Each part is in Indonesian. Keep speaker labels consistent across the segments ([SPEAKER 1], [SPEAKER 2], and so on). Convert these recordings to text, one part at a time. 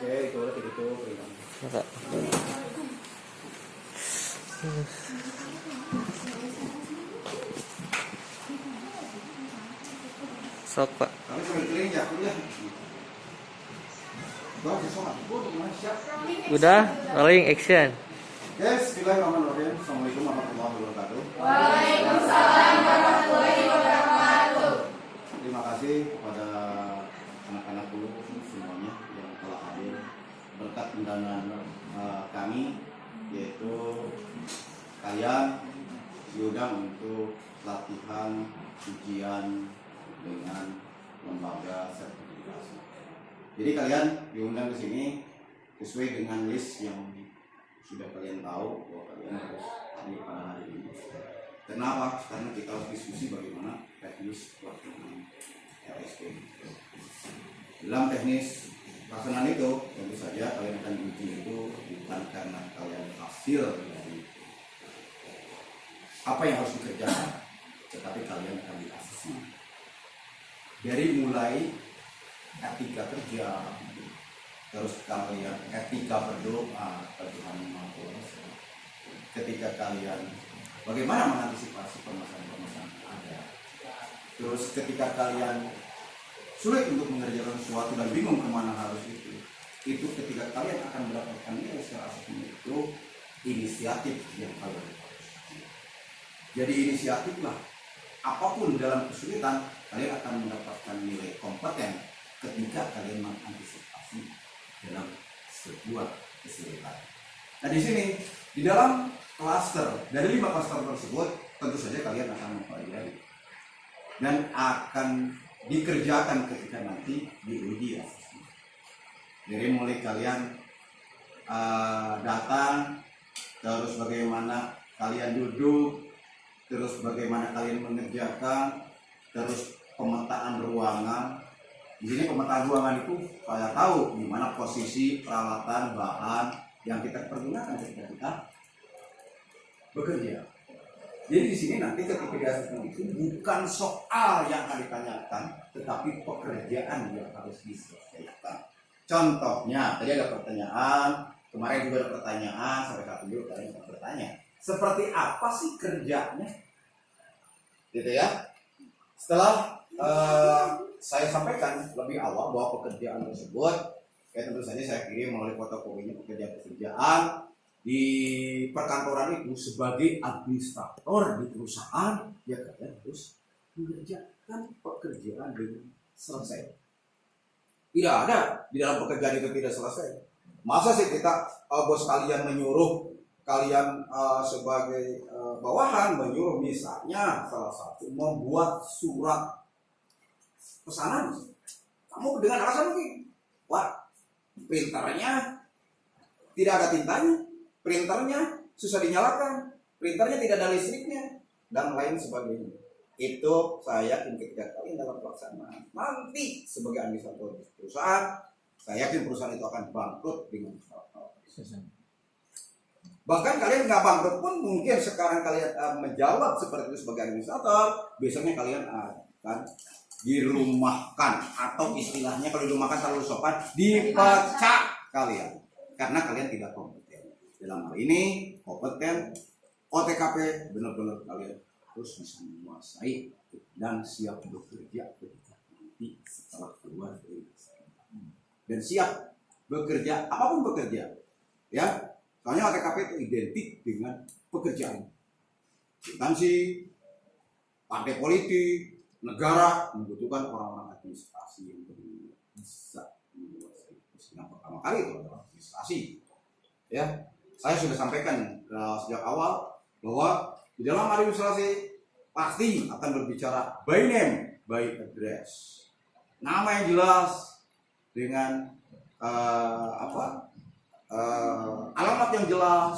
[SPEAKER 1] Oke, itu udah gitu perintah.
[SPEAKER 2] Masa. Sok Pak.
[SPEAKER 1] Kami sambil keliling ya, kuliah. Bang, sholat. Siap.
[SPEAKER 2] Udah, rolling action.
[SPEAKER 1] Yes, bismillahirrahmanirrahim. Assalamualaikum warahmatullahi wabarakatuh.
[SPEAKER 3] Waalaikumsalam warahmatullahi wabarakatuh.
[SPEAKER 1] Terima kasih kepada anak-anak dulu semuanya yang telah hadir berkat undangan kami, yaitu kalian diundang untuk latihan ujian dengan lembaga sertifikasi. Jadi kalian diundang ke sini sesuai dengan list yang sudah kalian tahu bahwa kalian harus hadir pada hari ini. Kenapa? Karena kita harus diskusi bagaimana teknis pelaksanaan RSP. Dalam teknis pelaksanaan itu tentu saja kalian akan diuji itu bukan karena kalian hasil dari apa yang harus dikerjakan, tetapi kalian akan diasesmen dari mulai etika kerja, terus kalian etika berdoa kepada Tuhan Yang Maha Kuasa. Ketika kalian bagaimana mengantisipasi permasalahan-permasalahan yang ada, terus ketika kalian sulit untuk mengerjakan sesuatu dan bingung kemana harus itu ketika kalian akan mendapatkan nilai secara asli itu inisiatif yang kalian harus. Jadi inisiatiflah, apapun dalam kesulitan kalian akan mendapatkan nilai kompeten ketika kalian mengantisipasi dalam sebuah kesulitan. Nah di sini di dalam klaster dari 5 klaster tersebut tentu saja kalian akan mempelajari dan akan dikerjakan ketika nanti diuji asesmen. Jadi mulai kalian datang, terus bagaimana kalian duduk, terus bagaimana kalian mengerjakan, terus pemetaan ruangan. Di sini pemetaan ruangan itu saya tahu di mana posisi peralatan bahan yang kita pergunakan ketika kita bekerja. Jadi di sini nanti ketika di asesmen itu bukan soal yang akan ditanyakan, tetapi pekerjaan yang harus diselesaikan. Contohnya, tadi ada pertanyaan, kemarin juga ada pertanyaan, sampai saat ini kalian bisa bertanya, seperti apa sih kerjanya? Gitu ya. Setelah saya sampaikan lebih awal bahwa pekerjaan tersebut, ya tentu saja saya kirim melalui fotokopinya pekerjaan di perkantoran itu sebagai administrator di perusahaan, ya kalian harus mengerjakan pekerjaan dengan selesai. Tidak ada di dalam pekerjaan itu tidak selesai. Masa sih kita bos kalian menyuruh kalian sebagai bawahan menyuruh misalnya salah satu membuat surat pesanan, kamu dengan alasan mungkin, wah printernya tidak ada tintanya, printernya susah dinyalakan, printernya tidak ada listriknya, dan lain sebagainya. Itu saya yakin ketika kalian dalam pelaksanaan nanti sebagai administrator perusahaan, saya yakin perusahaan itu akan bangkrut dengan hal-hal. Bahkan kalian nggak bangkrut pun mungkin sekarang kalian menjawab seperti itu sebagai administrator, besoknya kalian akan dirumahkan, atau istilahnya kalau dirumahkan terlalu sopan, dipecat kalian karena kalian tidak kompeten. Dalam hal ini kompeten OTKP benar-benar kalian harus bisa menguasai dan siap bekerja ketika nanti setelah keluar dari dan siap bekerja apapun bekerja, ya. Soalnya OTKP itu identik dengan pekerjaan, instansi, partai politik, negara membutuhkan orang-orang administrasi yang bisa menguasai. Yang pertama kali itu adalah administrasi. Ya, saya sudah sampaikan sejak awal bahwa di dalam administrasi pasti akan berbicara by name, by address, nama yang jelas dengan alamat yang jelas,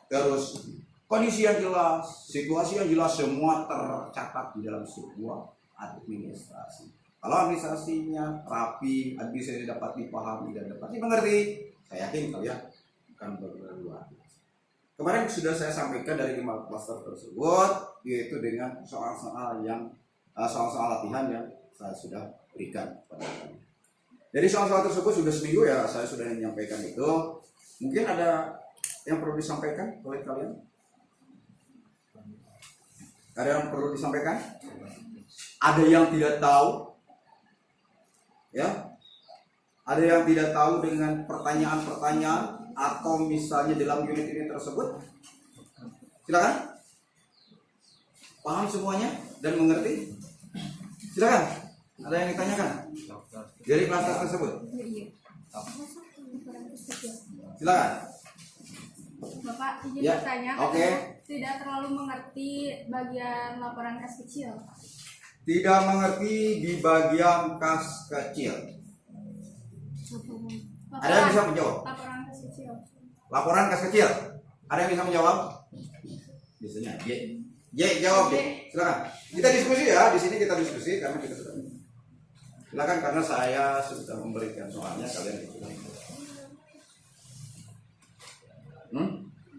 [SPEAKER 1] terus kondisi yang jelas, situasi yang jelas, semua tercatat di dalam sebuah administrasi. Kalau administrasinya rapi, administrasi dapat dipahami dan dapat dimengerti, saya yakin kalian akan berluar. Kemarin sudah saya sampaikan dari 5 klaster tersebut, yaitu dengan soal-soal latihan yang saya sudah berikan pada kalian. Jadi soal-soal tersebut sudah seminggu ya saya sudah menyampaikan itu. Mungkin ada yang perlu disampaikan oleh kalian? Ada yang perlu disampaikan? Ada yang tidak tahu? Ya? Ada yang tidak tahu dengan pertanyaan-pertanyaan atau misalnya dalam unit ini tersebut? Silakan. Paham semuanya dan mengerti? Silakan. Ada yang ditanyakan dari kelas tersebut? Silakan.
[SPEAKER 3] Bapak izin
[SPEAKER 1] Ya,
[SPEAKER 3] bertanya,
[SPEAKER 1] oke.
[SPEAKER 3] tidak terlalu mengerti bagian laporan kas kecil.
[SPEAKER 1] Tidak mengerti di bagian kas kecil. Ada yang bisa menjawab?
[SPEAKER 3] Laporan kas kecil.
[SPEAKER 1] Laporan kas kecil. Ada yang bisa menjawab? Biasanya J. J jawab J. Silakan. Kita diskusi ya. Di sini kita diskusi karena kita sudah. Silakan karena saya sudah memberikan soalnya kalian itu.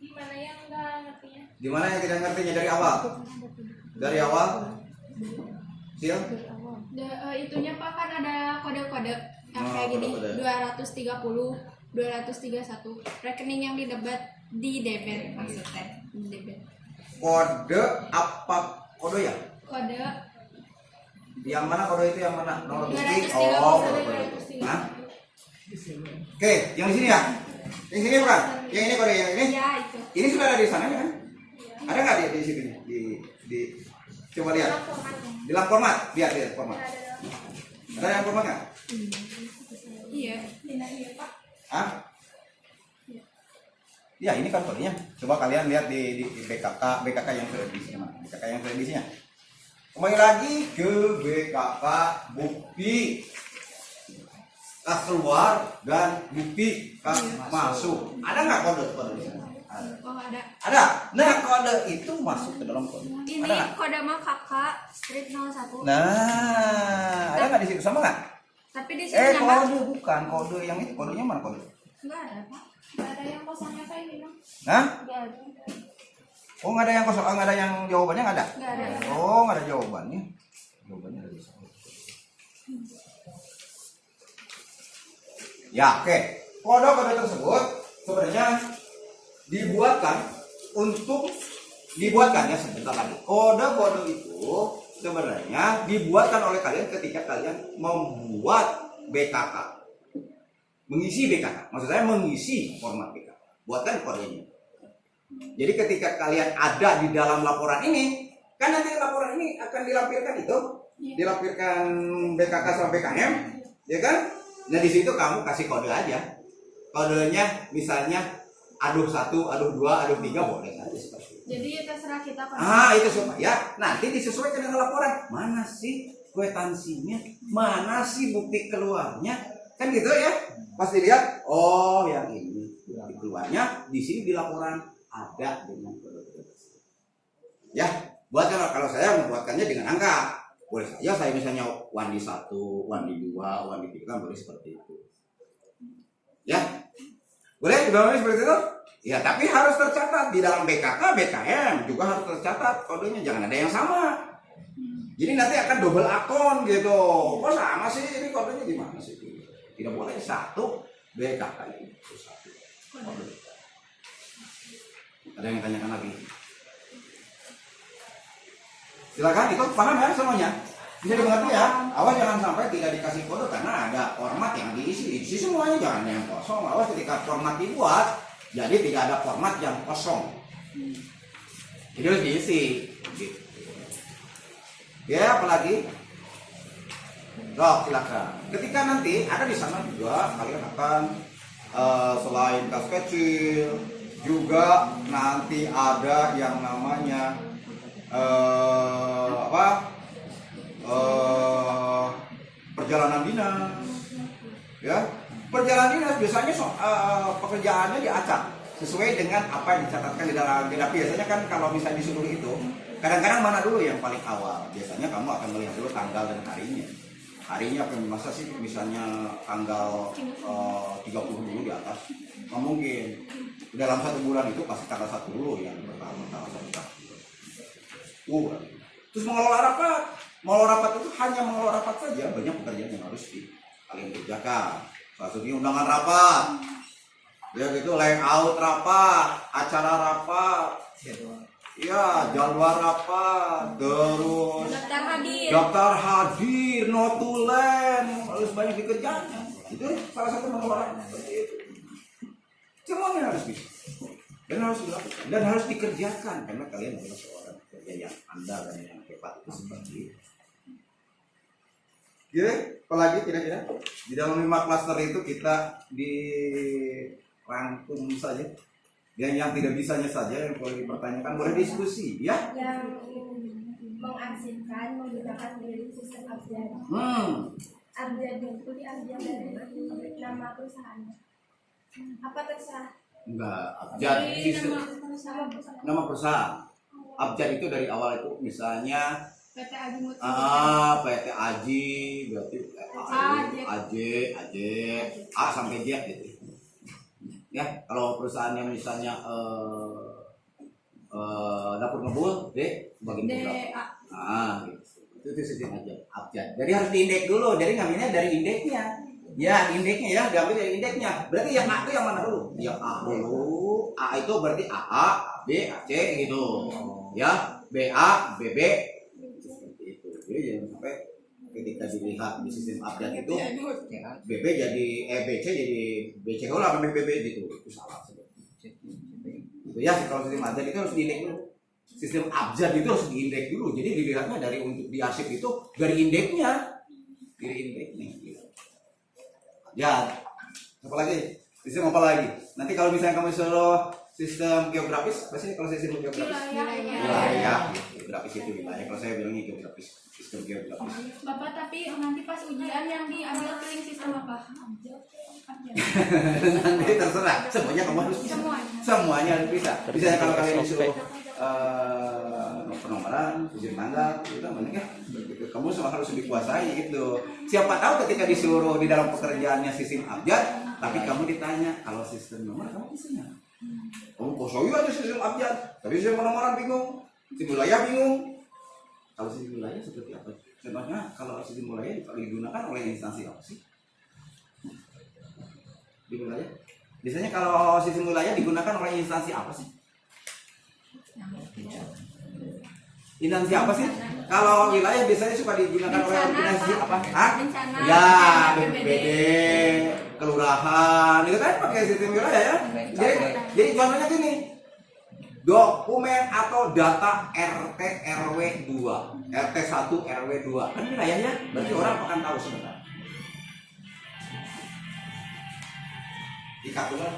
[SPEAKER 3] Gimana yang nggak ngertinya?
[SPEAKER 1] Gimana yang tidak ngertinya dari awal? Dari awal? Sil?
[SPEAKER 3] Itunya Pak kan ada kode-kode yang
[SPEAKER 1] Oh,
[SPEAKER 3] kayak gini,
[SPEAKER 1] kode-kode.
[SPEAKER 3] 230, 231, rekening yang di debit maksudnya, di debit.
[SPEAKER 1] Kode apa? Kode ya?
[SPEAKER 3] Kode
[SPEAKER 1] Yang mana kode itu yang mana? Nomor bukti?
[SPEAKER 3] 230
[SPEAKER 1] Oh,
[SPEAKER 3] sampai
[SPEAKER 1] kode.
[SPEAKER 3] 230.
[SPEAKER 1] Hah? Oke, yang di sini ya? Yang sini bukan? Yang ini kode yang ini?
[SPEAKER 3] Ya itu.
[SPEAKER 1] Ini sudah ada di sana kan? Ada nggak di situ? Di coba lihat. Di dalam format, lihat format. Ada yang format nggak?
[SPEAKER 3] Iya. Iya Pak.
[SPEAKER 1] Hah? Ya ini kan kodenya. Coba kalian lihat di BKK yang sudah di sini. BKK yang sudah di sini. Kembali lagi ke BKK bukti kas keluar dan bukti kas masuk. Ada nggak kode di sana? Ada.
[SPEAKER 3] Oh ada.
[SPEAKER 1] Ada. Nah kode itu masuk ke dalam kode.
[SPEAKER 3] Ini
[SPEAKER 1] Ada nggak?
[SPEAKER 3] kode mah kakak strip 01.
[SPEAKER 1] Nah, ada nggak di situ sama nggak?
[SPEAKER 3] Tapi di sini nama
[SPEAKER 1] Kode bukan kode yang itu. Kodenya mana kode?
[SPEAKER 3] enggak ada Pak. Enggak ada yang kosongnya kayak ini Bang.
[SPEAKER 1] Hah?
[SPEAKER 3] Enggak ada.
[SPEAKER 1] Oh nggak ada yang kosong, nggak ada yang jawabannya nggak ada?
[SPEAKER 3] Enggak ada.
[SPEAKER 1] Oh nggak ada jawabannya. Jawabannya ada di sana. Ya oke. Kode-kode tersebut sebenarnya dibuatkan ya sebentar lagi. Kode-kode itu sebenarnya dibuatkan oleh kalian ketika kalian membuat BKK, mengisi BKK. Maksud saya mengisi format BKK. Buatkan kodenya. Jadi ketika kalian ada di dalam laporan ini, kan nanti laporan ini akan dilampirkan itu, dilampirkan BKK sama BKM, ya kan? Nah di situ kamu kasih kode aja. Kodenya misalnya aduh 1, aduh 2, aduh 3 boleh saja seperti itu.
[SPEAKER 3] Jadi terserah kita Pak.
[SPEAKER 1] Itu supaya nanti disesuaikan dengan laporan. Mana sih kwitansinya? Mana sih bukti keluarnya? Kan gitu ya. Pasti lihat, oh yang ini bukti keluarnya di sini di laporan ada dengan kode-kode tersebut. Ya, buatkan kalau saya membuatkannya dengan angka. Boleh saja saya misalnya 1 di 1, 1 di 2, 1 di 3 kan boleh seperti itu. Ya. Boleh dibangun seperti itu? Ya, tapi harus tercatat di dalam BKK, BKM juga harus tercatat kodenya, jangan ada yang sama. Jadi nanti akan double akun gitu. Kok sama sih ini kodenya gimana sih? Tidak boleh satu BKK itu satu kode. Ada yang tanyakan lagi? Silakan, itu paham ya semuanya? Bisa dimengerti ya? Awas jangan sampai tidak dikasih kode karena ada format yang diisi semuanya, jangan yang kosong. Awas ketika format dibuat, jadi tidak ada format yang kosong. Jadi harus diisi. Gitu. Ya, apalagi? Silakan. Ketika nanti ada di sana juga kalian akan selain kas kecil juga nanti ada yang namanya perjalanan dinas, ya. Perjalanan dinas biasanya pekerjaannya diacak sesuai dengan apa yang dicatatkan di dalam agenda. Biasanya kan kalau misalnya disuruh itu, kadang-kadang mana dulu yang paling awal. Biasanya kamu akan melihat dulu tanggal dan harinya. Harinya akan masa sih misalnya tanggal 30 dulu di atas. Nggak mungkin. Dalam 1 bulan itu pasti tanggal 1 dulu yang pertama, tanggal 1. Terus mengelola rapat itu hanya mengelola rapat saja, banyak pekerjaan yang harus kalian kerjakan. Salah satunya undangan rapat, ya gitu, layout rapat, acara rapat, ya jadwal rapat, terus daftar hadir, notulen, harus banyak dikerjakan. Itu salah satu pengeluaran seperti itu. Semuanya harus bisa dan harus dilakukan dan harus dikerjakan karena kalian adalah seorang pekerja yang andal dan yang hebat itu seperti itu. Oke, apalagi kira-kira di dalam 5 klaster itu kita dirangkum saja. Dan yang tidak bisanya saja yang boleh dipertanyakan, boleh diskusi, ya?
[SPEAKER 4] Yang mengarsipkan menggunakan dari sistem abjad. Abjad itu diambil dari nama perusahaannya. Apa terserah?
[SPEAKER 1] Enggak, abjad sistem nama perusahaan. Abjad itu dari awal itu misalnya
[SPEAKER 3] PT Aji Mutu.
[SPEAKER 1] PT Aji, berarti A sampai Z gitu. Ya, kalau perusahaan yang misalnya dapur ngebul, D bagian berapa? Gitu. Itu sistem abjad. Jadi harus diindeks dulu. Jadi ngambilnya dari indeksnya. Ya, indeksnya ya, diambil dari indeksnya. Berarti yang A itu yang mana dulu? Yang A dulu. A itu berarti AA, B, AC gitu. Ya, BA, BB. Jadi jangan sampai ketika dilihat di sistem abjad itu BB jadi BC jadi BC kalau sampai BB gitu, itu salah sebenarnya. Itu ya kalau sistem abjad itu harus diindeks dulu. Sistem abjad itu harus diindeks dulu. Jadi dilihatnya dari untuk diarsip itu dari indeksnya, gitu. Ya, apa lagi? Sistem apa lagi? Nanti kalau misalnya kamu suruh sistem geografis, pasti kalau sistem geografis wilayah, geografis itu wilayah. Kalau saya bilangnya geografis, sistem geografis.
[SPEAKER 3] Bapak, tapi nanti pas ujian yang diambil pilih sistem apa?
[SPEAKER 1] Nanti terserah, semuanya kamu harus bisa. Semuanya harus bisa. Misalnya kalau kalian disuruh penomoran, ujian tanggal, itu banyak ya. Kamu semua harus dikuasai itu. Siapa tahu ketika disuruh di dalam pekerjaannya sistem abjad, tapi kamu ditanya kalau sistem nomor kamu bisa nggak? Kamu kosoi aja sistem abjad, tapi sistem penomoran bingung, sistem wilayah bingung. Kalau sistem wilayah seperti apa? Contohnya kalau sistem wilayah digunakan oleh instansi apa sih? Di wilayah? Biasanya kalau sistem wilayah digunakan oleh instansi apa sih? Instansi apa sih? Kalau wilayah biasanya suka digunakan oleh instansi apa? Ya, BPBD, kelurahan, itu kan pakai sistem wilayah ya. Jadi contohnya gini, dokumen atau data RT RW 2, RT 1 RW 2, kan wilayahnya, berarti orang akan tahu sebentar. Dikatulah.